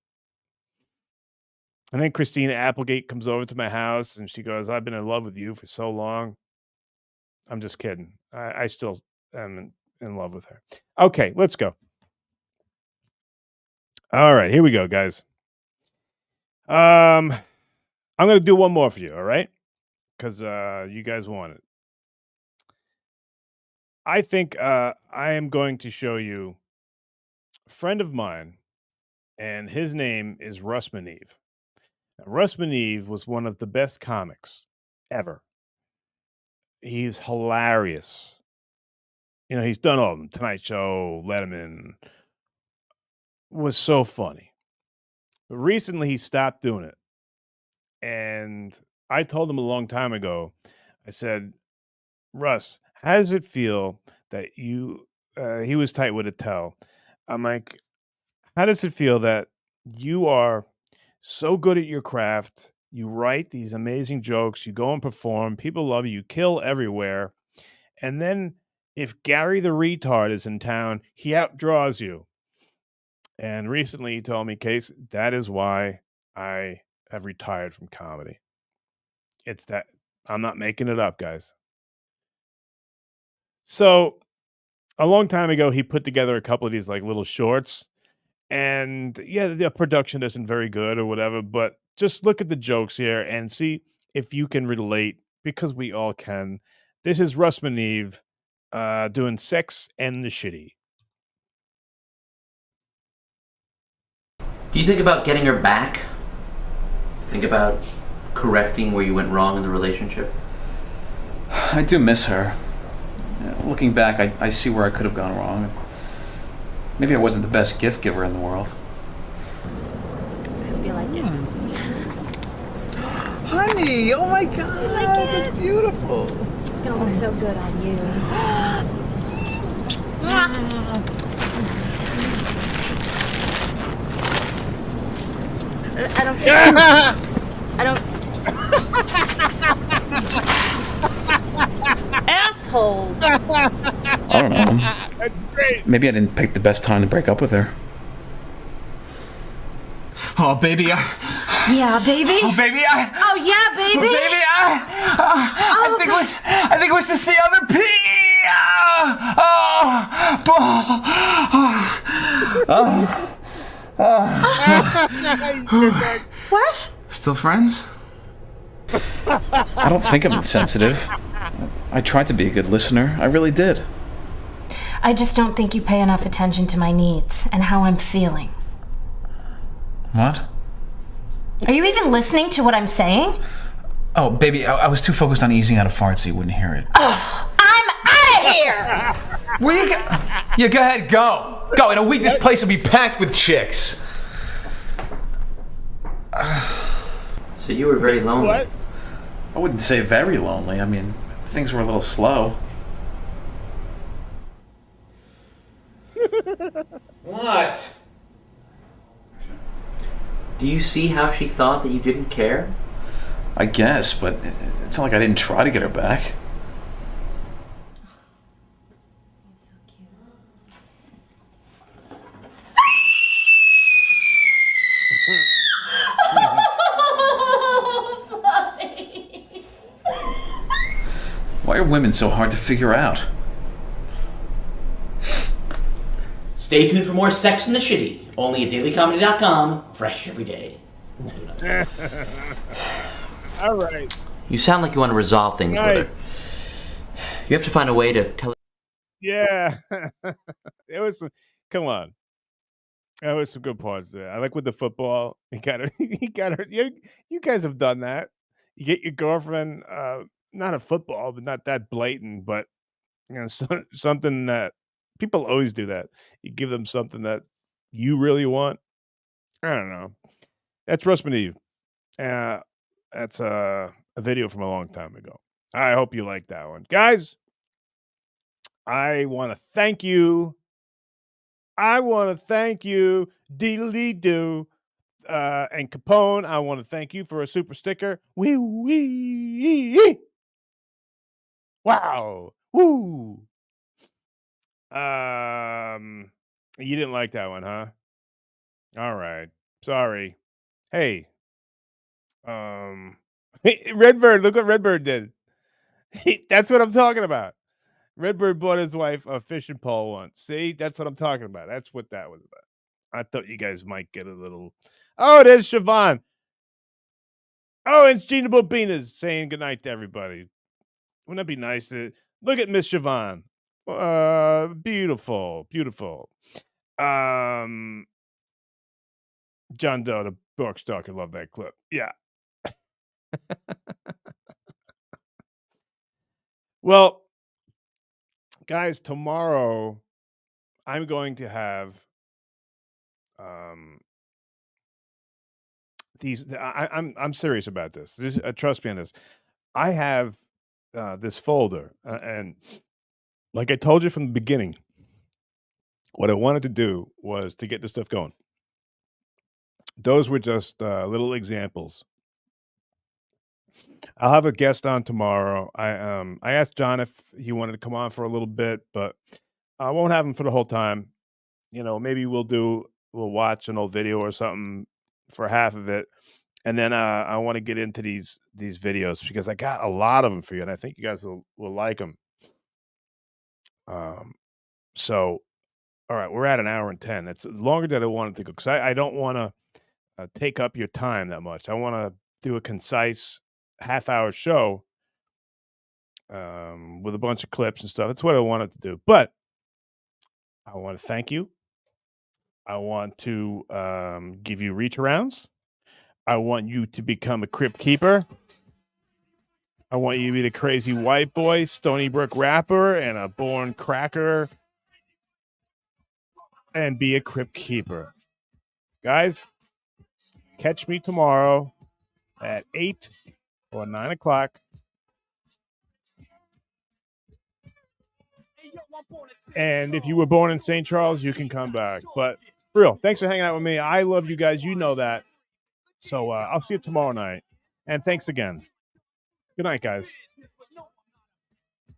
And then Christina Applegate comes over to my house and she goes, "I've been in love with you for so long." I'm just kidding. I still am in love with her. Okay, let's go. All right, here we go, guys. I'm going to do one more for you, all right? Because you guys want it. I think I am going to show you a friend of mine, and his name is Russ Maneve. Now, Russ Maneve was one of the best comics ever. He's hilarious. You know, he's done all of them. Tonight Show, Letterman. Was so funny. But recently he stopped doing it. And I told him a long time ago, I said, Russ, how does it feel that he was tight with a tell. I'm like, how does it feel that you are so good at your craft? You write these amazing jokes. You go and perform. People love you. You kill everywhere. And then if Gary the retard is in town, he outdraws you. And recently he told me, Case, that is why I have retired from comedy. It's that I'm not making it up, guys. So a long time ago, he put together a couple of these like little shorts. And yeah, the production isn't very good or whatever, but just look at the jokes here and see if you can relate, because we all can. This is Russ Maneve doing Sex and the Shitty. Do you think about getting her back? Think about correcting where you went wrong in the relationship? I do miss her. Looking back, I see where I could have gone wrong. Maybe I wasn't the best gift giver in the world. I hope you like it. Honey, oh my God, that's beautiful. It's gonna look so good on you. I don't care. I don't. Asshole. I don't know. That's great. Maybe I didn't pick the best time to break up with her. Oh, baby. Yeah, baby. Oh, baby. Oh, yeah, baby. Oh, baby. I think we should see other pee. What? Still friends? I don't think I'm insensitive. I tried to be a good listener. I really did. I just don't think you pay enough attention to my needs and how I'm feeling. What? Are you even listening to what I'm saying? Oh, baby, I was too focused on easing out a fart so you wouldn't hear it. Oh, I'm out of here! Where you go? Yeah, go ahead, go. Go. In a week, this place will be packed with chicks. So you were very lonely. What? I wouldn't say very lonely. I mean, things were a little slow. What? Do you see how she thought that you didn't care? I guess, but it's not like I didn't try to get her back. Why are women so hard to figure out? Stay tuned for more Sex in the Shitty, only at dailycomedy.com, fresh every day. All right. You sound like you want to resolve things Nice. with her. You have to find a way to tell. Yeah. It was some, come on. There was some good parts there. I like with the football. He got her. He got her. You guys have done that. You get your girlfriend, not a football, but not that blatant, but something that people always do that. You give them something that you really want. I don't know. That's Russ Eve. That's a video from a long time ago. I hope you like that one. Guys, I want to thank you. Deedly-doo. And Capone, I want to thank you for a super sticker. Wee. Wow. Woo. You didn't like that one, huh? All right. Sorry. Hey. Redbird, look what Redbird did. That's what I'm talking about. Redbird bought his wife a fishing pole once. See, that's what I'm talking about. That's what that was about. I thought you guys might get a little. Oh, there's Siobhan. Oh, it's Gina Bobina's saying goodnight to everybody. Wouldn't that be nice to look at Miss Siobhan? Beautiful. John Doe, the Bork Stalker, love that clip. Yeah. Well, guys, tomorrow I'm going to have these. I'm serious about this. Trust me on this. I have this folder, and like I told you from the beginning, what I wanted to do was to get this stuff going. Those were just little examples. I'll have a guest on tomorrow. I asked John if he wanted to come on for a little bit, but I won't have him for the whole time. You know, maybe we'll watch an old video or something for half of it, and then I want to get into these videos because I got a lot of them for you, and I think you guys will like them. So, all right, we're at an hour and 10. That's longer than I wanted to go because I don't want to take up your time that much. I want to do a concise half-hour show with a bunch of clips and stuff. That's what I wanted to do. But I want to thank you. I want to give you reach arounds. I want you to become a crypt keeper. I want you to be the crazy white boy, Stony Brook rapper, and a born cracker, and be a crypt keeper. Guys, catch me tomorrow at 8 or 9 o'clock. And if you were born in St. Charles, you can come back. But for real, thanks for hanging out with me. I love you guys. You know that. So I'll see you tomorrow night. And thanks again. Good night, guys.